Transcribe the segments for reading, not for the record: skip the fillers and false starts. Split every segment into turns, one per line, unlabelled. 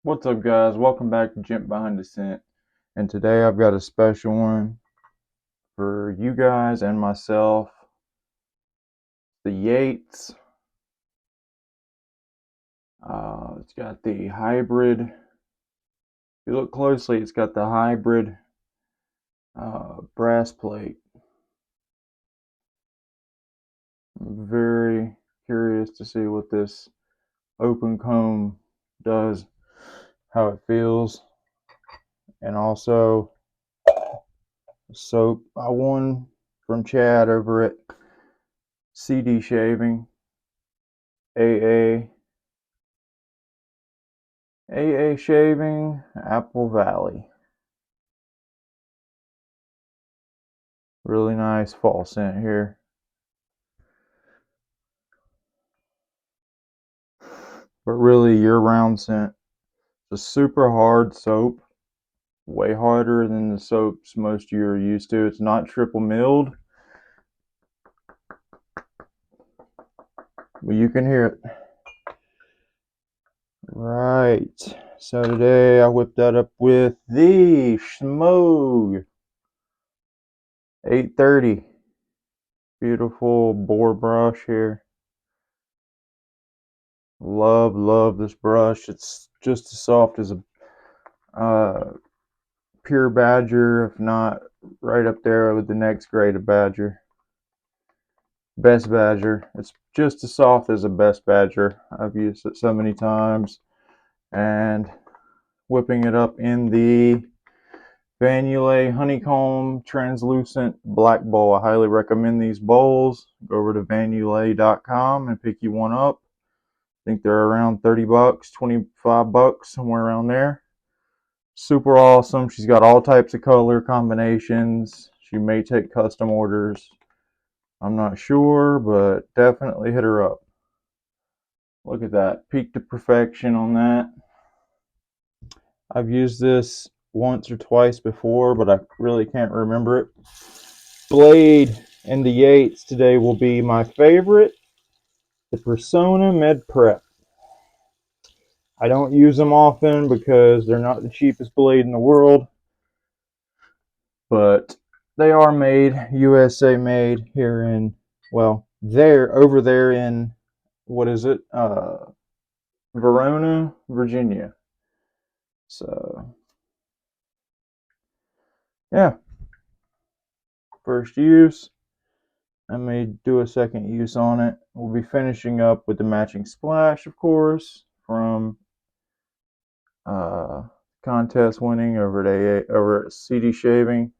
What's up, guys? Welcome back to Gentbehindascent. And today I've got a special one for you guys and myself. The Yates. It's got the hybrid. If you look closely, it's got the hybrid brass plate. I'm very curious to see what this open comb does, how it feels, and also soap I won from Chad over at CD Shaving, AA Shaving, Apple Valley. Really nice fall scent here. But really year-round scent. It's a super hard soap. Way harder than the soaps most of you are used to. It's not triple milled. But you can hear it. Right. So today I whipped that up with the Schmoog 830. Beautiful boar brush here. Love this brush. It's just as soft as a pure badger, if not right up there with the next grade of badger. Best badger. It's just as soft as a best badger. I've used it so many times. And whipping it up in the Vanillé Honeycomb Translucent Black Bowl. I highly recommend these bowls. Go over to vanillé.com and pick you one up. I think they're around 30 bucks, 25 bucks, somewhere around there. Super awesome. She's got all types of color combinations. She may take custom orders. I'm not sure, but definitely hit her up. Look at that. Peak to perfection on that. I've used this once or twice before, but I really can't remember it. Blade and the Yates today will be my favorite. The Persona Med Prep. I don't use them often because they're not the cheapest blade in the world, but they are made, USA made here in, well, over there in, what is it? Verona, Virginia. So, yeah, first use. I may do a second use on it. We'll be finishing up with the matching splash, of course, from contest winning over at CD Shaving,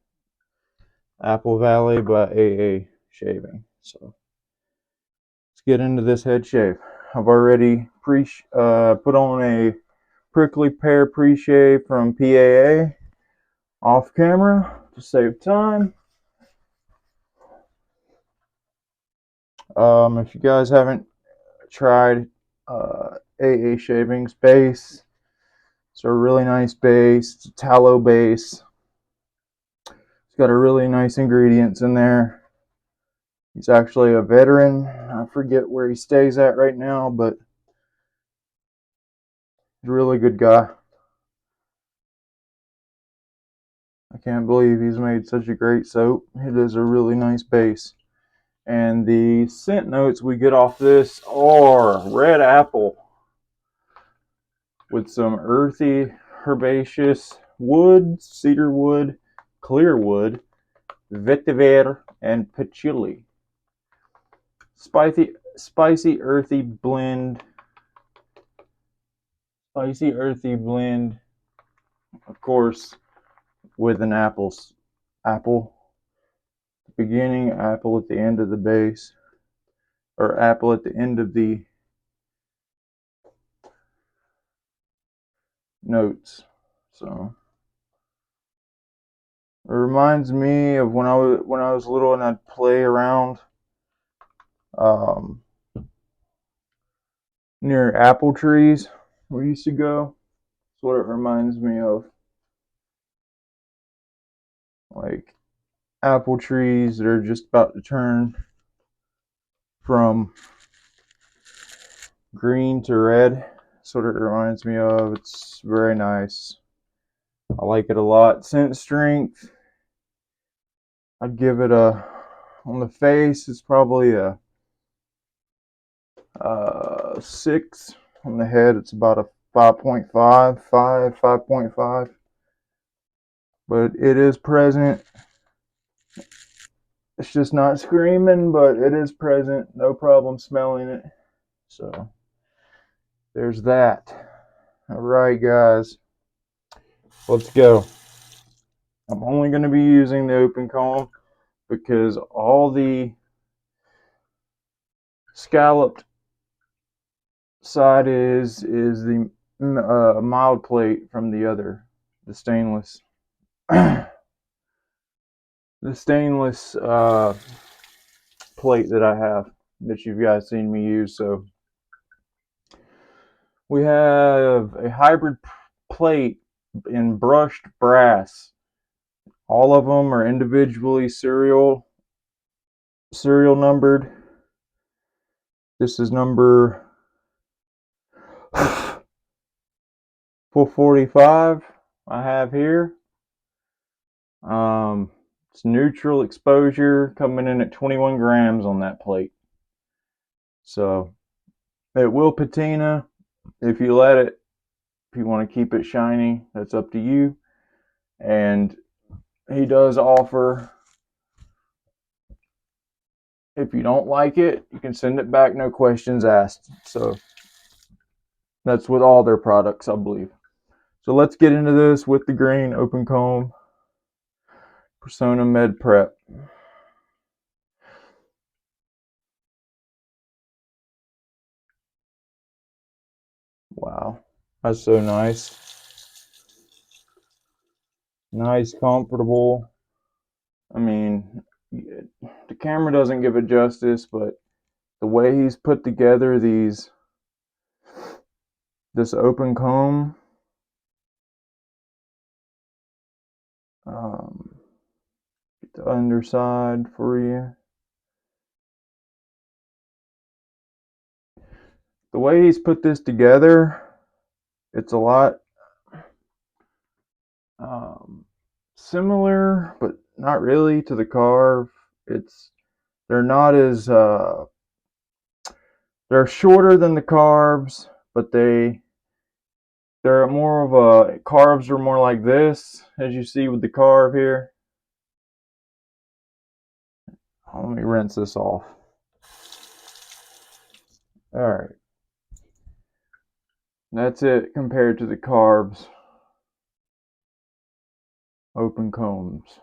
Apple Valley by AA Shaving. So let's get into this head shave. I've already put on a prickly pear pre-shave from PAA off camera to save time. If you guys haven't tried AA Shaving's base, it's a really nice base. It's a tallow base. It's got a really nice ingredients in there. He's actually a veteran. I forget where he stays at right now, but he's a really good guy. I can't believe he's made such a great soap. It is a really nice base. And the scent notes we get off this are red apple with some earthy, herbaceous wood, cedar wood, clear wood, vetiver, and patchouli. Spicy, earthy blend. Spicy, earthy blend, of course, with an apple. Beginning, apple at the end of the base, or apple at the end of the notes. So it reminds me of when I was little and I'd play around near apple trees. We used to go. That's what it reminds me of. Like apple trees that are just about to turn from green to red. That's what it reminds me of. It's very nice. I like it a lot. Scent strength, I'd give it a, on the face, it's probably a 6. On the head, it's about a 5.5, 5.5. But it is present. It's just not screaming, but it is present. No problem smelling it. So there's that. All right, guys, let's go. I'm only going to be using the open comb because all the scalloped side is the mild plate from the other, the stainless. The stainless plate that I have, that you guys seen me use. So we have a hybrid plate in brushed brass. All of them are individually serial numbered. This is number 445 I have here. It's neutral exposure, coming in at 21 grams on that plate. So it will patina if you let it. If you want to keep it shiny, that's up to you. And he does offer, if you don't like it, you can send it back, no questions asked. So that's with all their products, I believe. So let's get into this with the green open comb Persona Med Prep. Wow, that's so nice. Nice, comfortable. I mean, the camera doesn't give it justice, but the way he's put together this open comb, get the underside for you. The way he's put this together, it's a lot similar, but not really, to the carve. They're not as they're shorter than the carves, but they're more of a, carves are more like this, as you see with the carve here. Let me rinse this off. All right, that's it compared to the carves open combs.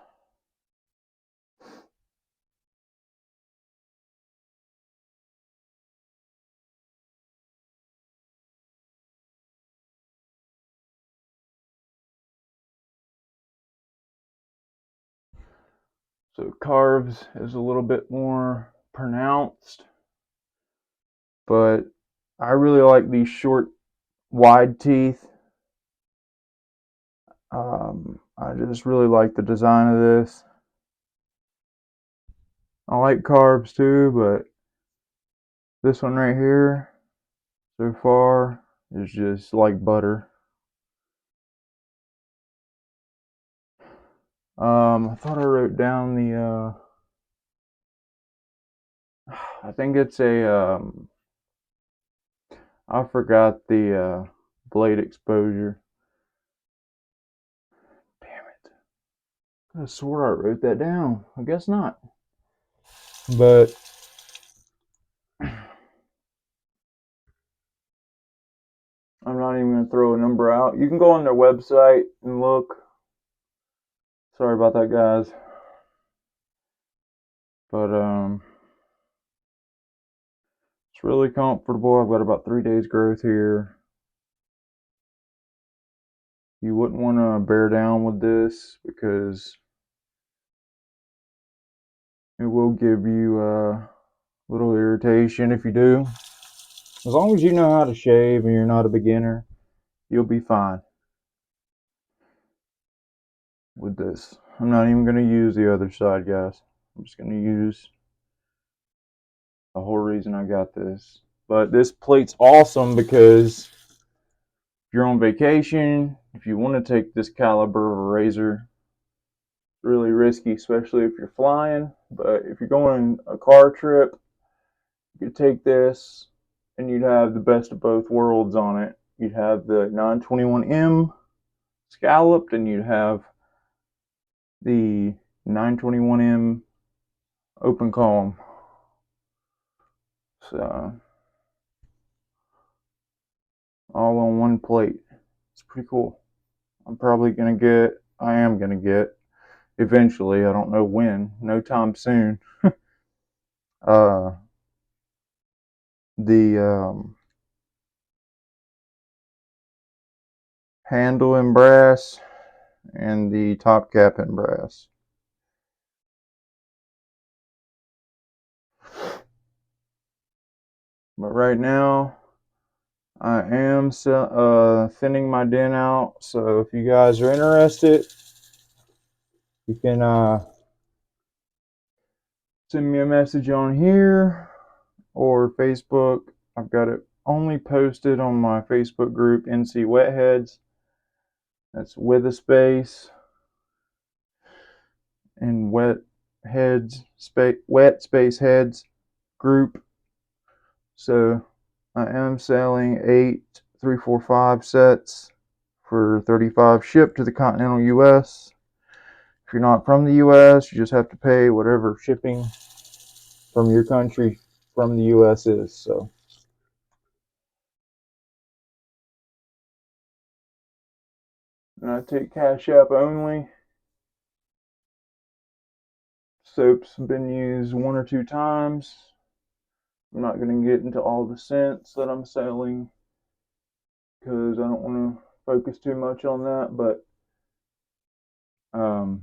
So carves is a little bit more pronounced, but I really like these short, wide teeth. I just really like the design of this. I like carves too, but this one right here, so far, is just like butter. I thought I wrote down the, I think it's a, I forgot the blade exposure. Damn it. I swore I wrote that down. I guess not. But I'm not even going to throw a number out. You can go on their website and look. Sorry about that, guys. But it's really comfortable. I've got about 3 days growth here. You wouldn't want to bear down with this because it will give you a little irritation if you do. As long as you know how to shave and you're not a beginner, you'll be fine with this. I'm not even going to use the other side, guys. I'm just going to use the whole reason I got this. But this plate's awesome because if you're on vacation, if you want to take this caliber of a razor, it's really risky, especially if you're flying. But if you're going a car trip, you could take this and you'd have the best of both worlds on it. You'd have the 921M scalloped and you'd have the 921M open comb. So all on one plate. It's pretty cool. I am gonna get eventually, I don't know when, no time soon, uh, the handle in brass and the top cap in brass. But right now, I am thinning my den out. So if you guys are interested, you can send me a message on here or Facebook. I've got it only posted on my Facebook group, NC Wetheads. That's with a space and wet space heads group. So I am selling 8 345 sets for $35 shipped to the continental US. If you're not from the US, you just have to pay whatever shipping from your country from the US is. So and I take Cash App only. Soap's been used 1 or 2 times. I'm not going to get into all the scents that I'm selling because I don't want to focus too much on that, but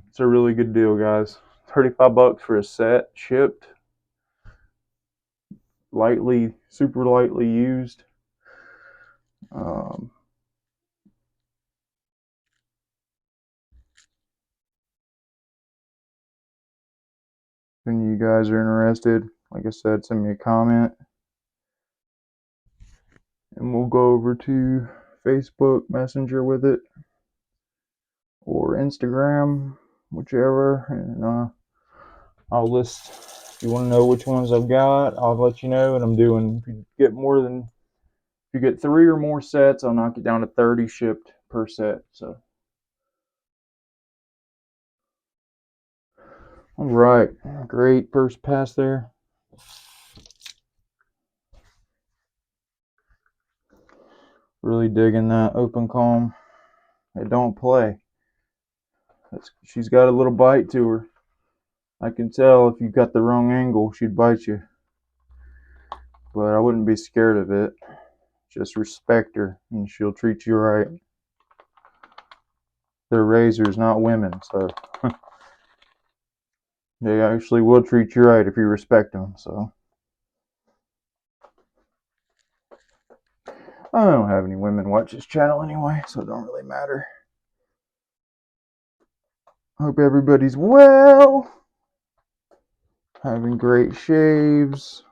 it's a really good deal, guys. $35 for a set shipped, super lightly used. If any of you guys are interested, like I said, send me a comment and we'll go over to Facebook Messenger with it or Instagram, whichever, and I'll list. If you want to know which ones I've got, I'll let you know. And I'm doing, if you get 3 or more sets, I'll knock it down to 30 shipped per set. So all right, great first pass there. Really digging that open comb. It don't play. She's got a little bite to her. I can tell if you've got the wrong angle, she'd bite you. But I wouldn't be scared of it. Just respect her and she'll treat you right. They're razors, not women, so they actually will treat you right if you respect them. So I don't have any women watch this channel anyway, so it don't really matter. Hope everybody's well, having great shaves,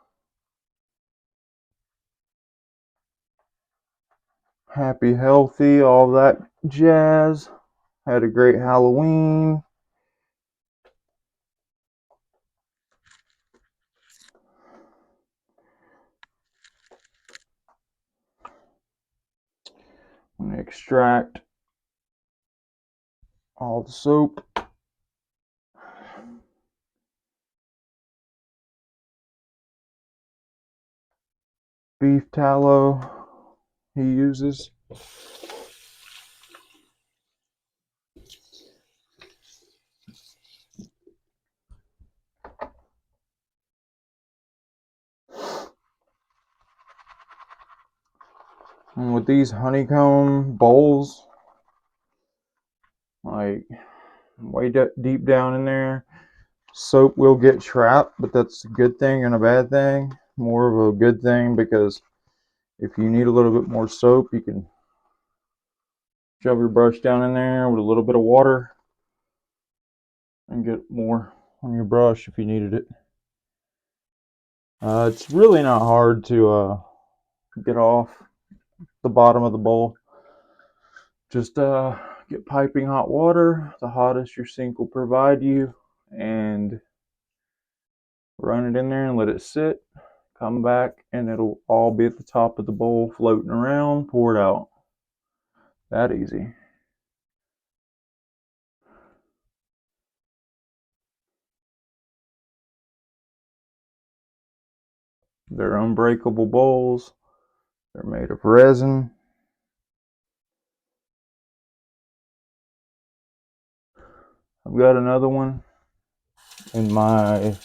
happy, healthy, all that jazz. Had a great Halloween. I'm gonna extract all the soap. Beef tallow he uses. And with these honeycomb bowls, like way deep down in there, soap will get trapped, but that's a good thing and a bad thing. More of a good thing because if you need a little bit more soap, you can shove your brush down in there with a little bit of water and get more on your brush if you needed it. It's really not hard to get off the bottom of the bowl. Just get piping hot water, the hottest your sink will provide you, and run it in there and let it sit. Come back and it'll all be at the top of the bowl floating around. Pour it out. That easy. They're unbreakable bowls. They're made of resin. I've got another one in my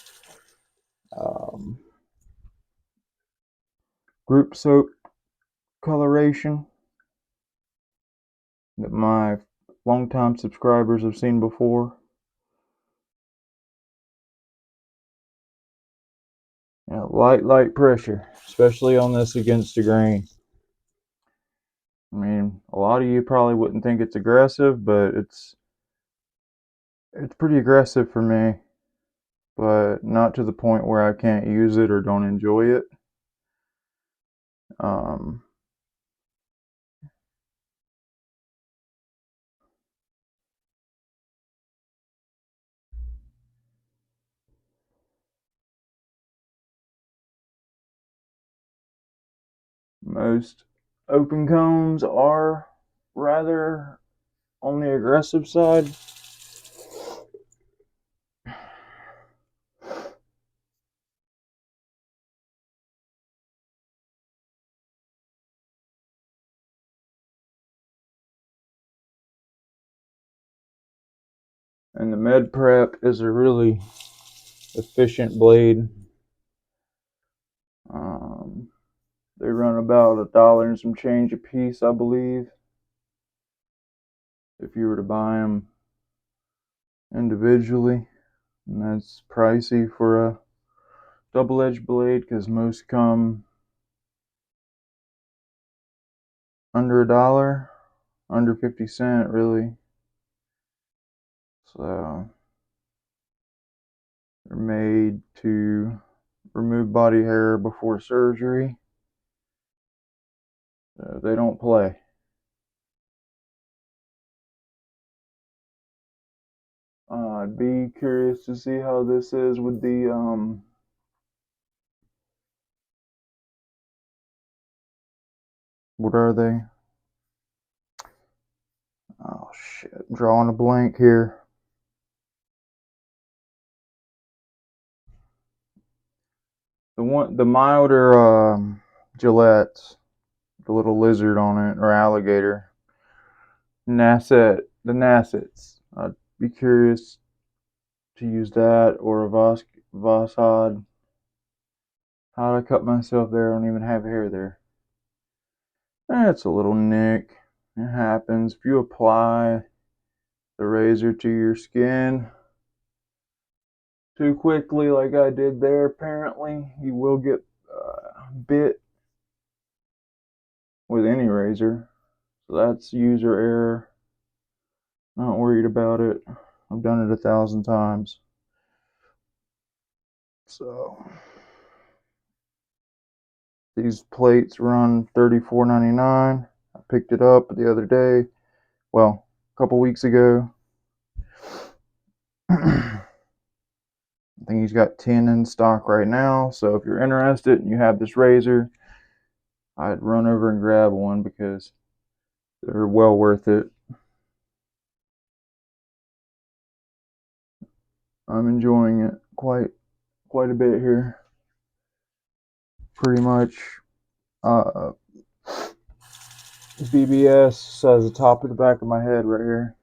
group soap coloration that my longtime subscribers have seen before. Yeah, light pressure, especially on this against the grain. I mean, a lot of you probably wouldn't think it's aggressive, but it's pretty aggressive for me, but not to the point where I can't use it or don't enjoy it. Um, most open combs are rather on the aggressive side. And the Med Prep is a really efficient blade. They run about $1 and some change a piece, I believe, if you were to buy them individually. And that's pricey for a double-edged blade because most come under $1, under 50 cents really. So they're made to remove body hair before surgery. So they don't play. I'd be curious to see how this is with the what are they? Oh shit, I'm drawing a blank here. The milder Gillettes, the little lizard on it, or alligator. The Nassets. I'd be curious to use that or a Vossad. How'd I cut myself there? I don't even have hair there. That's a little nick. It happens. If you apply the razor to your skin too quickly, like I did there, apparently, you will get bit with any razor. So that's user error. Not worried about it. I've done it 1,000 times. So these plates run $34.99. I picked it up the other day. Well, a couple weeks ago. I think he's got 10 in stock right now. So if you're interested and you have this razor, I'd run over and grab one because they're well worth it. I'm enjoying it quite a bit here. Pretty much BBS says the top of the back of my head right here.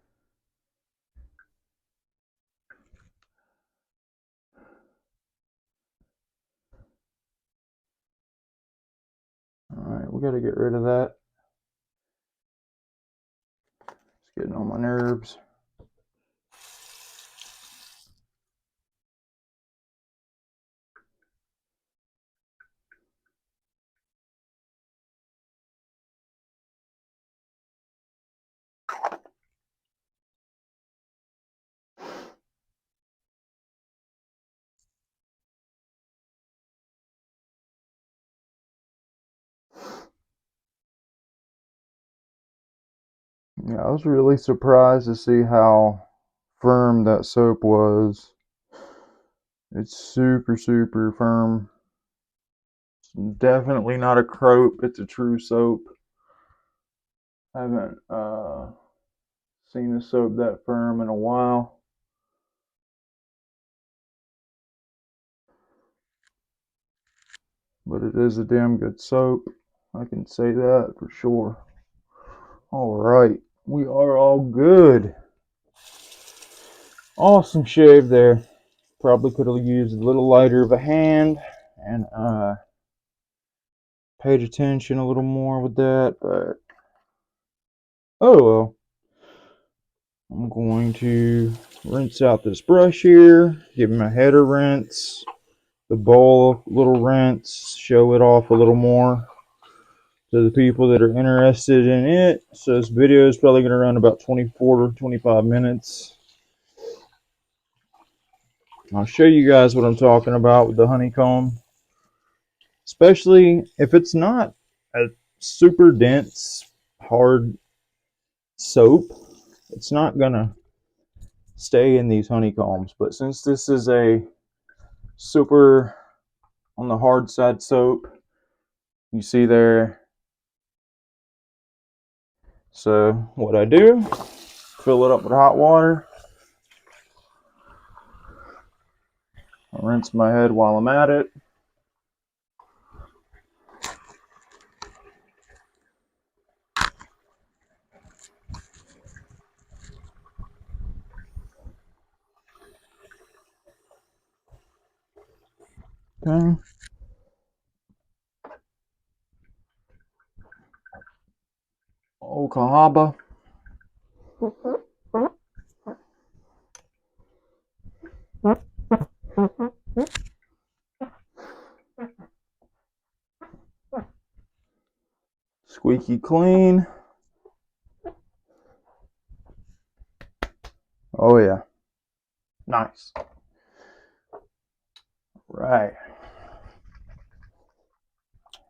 Alright, we gotta get rid of that. It's getting on my nerves. Yeah, I was really surprised to see how firm that soap was. It's super, super firm. It's definitely not a croap. It's a true soap. I haven't seen a soap that firm in a while. But it is a damn good soap. I can say that for sure. All right, we are all good. Awesome shave there. Probably could have used a little lighter of a hand and paid attention a little more with that, but oh well. I'm going to rinse out this brush here, give my head a rinse, the bowl a little rinse, show it off a little more to the people that are interested in it. So this video is probably going to run about 24 to 25 minutes. I'll show you guys what I'm talking about with the honeycomb, especially if it's not a super dense, hard soap. It's not going to stay in these honeycombs, but since this is a super on the hard side soap, you see there. So what I do, fill it up with hot water. I rinse my head while I'm at it. Okay. Oh, kahaba. Squeaky clean. Oh yeah. Nice. Right.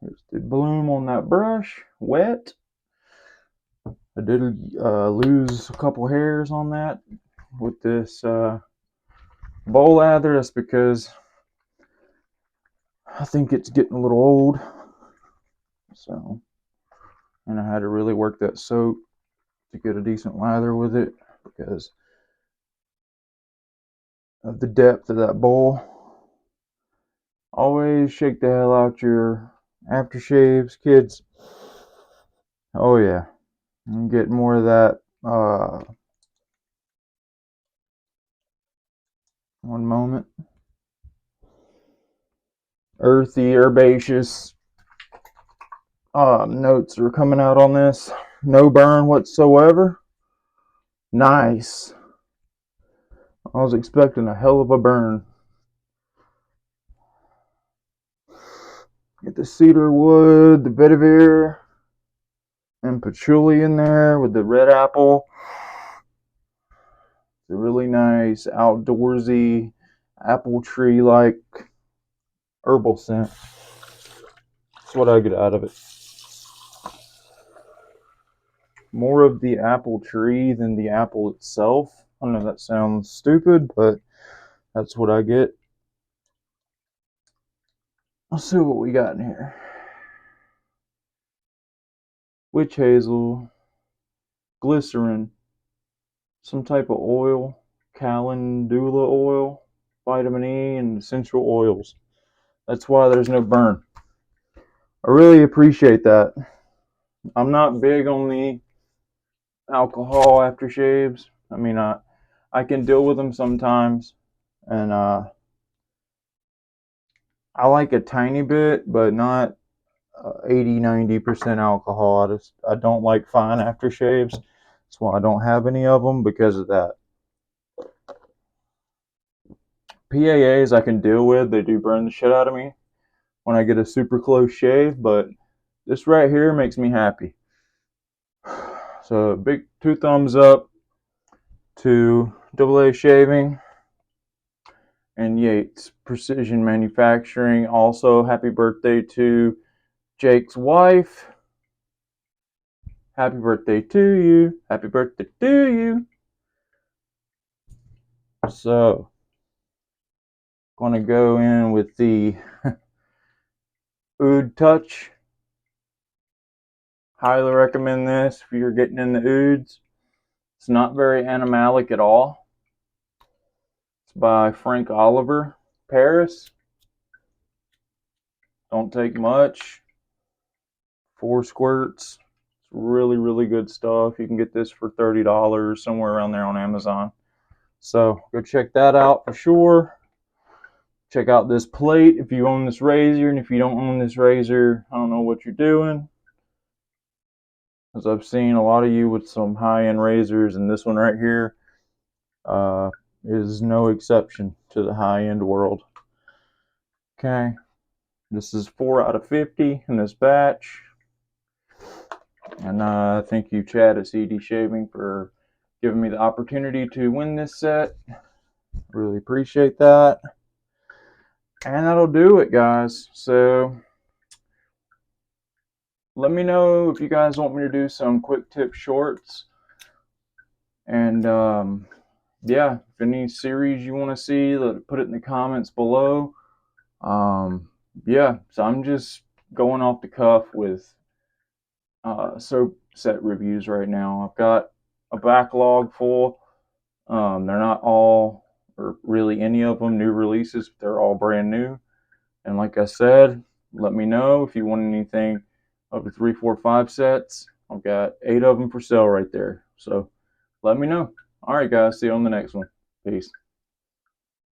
Here's the bloom on that brush. Wet. I did lose a couple hairs on that with this bowl lather. That's because I think it's getting a little old. So, and I had to really work that soap to get a decent lather with it because of the depth of that bowl. Always shake the hell out your aftershaves, kids. Oh yeah, and get more of that. One moment. Earthy, herbaceous notes are coming out on this. No burn whatsoever. Nice. I was expecting a hell of a burn. Get the cedar wood, the vetiver, and patchouli in there with the red apple. It's a really nice outdoorsy apple tree like herbal scent. That's what I get out of it. More of the apple tree than the apple itself. I know that sounds stupid, but that's what I get. Let's see what we got in here. Witch hazel, glycerin, some type of oil, calendula oil, vitamin E, and essential oils. That's why there's no burn. I really appreciate that. I'm not big on the alcohol aftershaves. I mean, I can deal with them sometimes, and I like a tiny bit, but not 80-90% alcohol. I don't like fine aftershaves. That's why I don't have any of them because of that. PAAs I can deal with. They do burn the shit out of me when I get a super close shave, but this right here makes me happy. So big 2 thumbs up to AA Shaving and Yates Precision Manufacturing. Also, happy birthday to Jake's wife. Happy birthday to you. Happy birthday to you. So, going to go in with the Oud Touch. Highly recommend this if you're getting in the ouds. It's not very animalic at all. It's by Frank Oliver, Paris. Don't take much. 4 squirts. It's really, really good stuff. You can get this for $30, somewhere around there on Amazon. So go check that out for sure. Check out this plate if you own this razor, and if you don't own this razor, I don't know what you're doing. As I've seen a lot of you with some high-end razors, and this one right here is no exception to the high-end world. Okay, this is 4 out of 50 in this batch. And thank you, Chad at CD Shaving, for giving me the opportunity to win this set. Really appreciate that. And that'll do it, guys. So let me know if you guys want me to do some quick tip shorts. And yeah, if any series you want to see, put it in the comments below. Yeah, so I'm just going off the cuff with soap set reviews right now. I've got a backlog full. They're not all, or really any of them, new releases. They're all brand new. And like I said, let me know if you want anything of the 3, 4, 5 sets. I've got 8 of them for sale right there. So let me know. All right, guys. See you on the next one. Peace.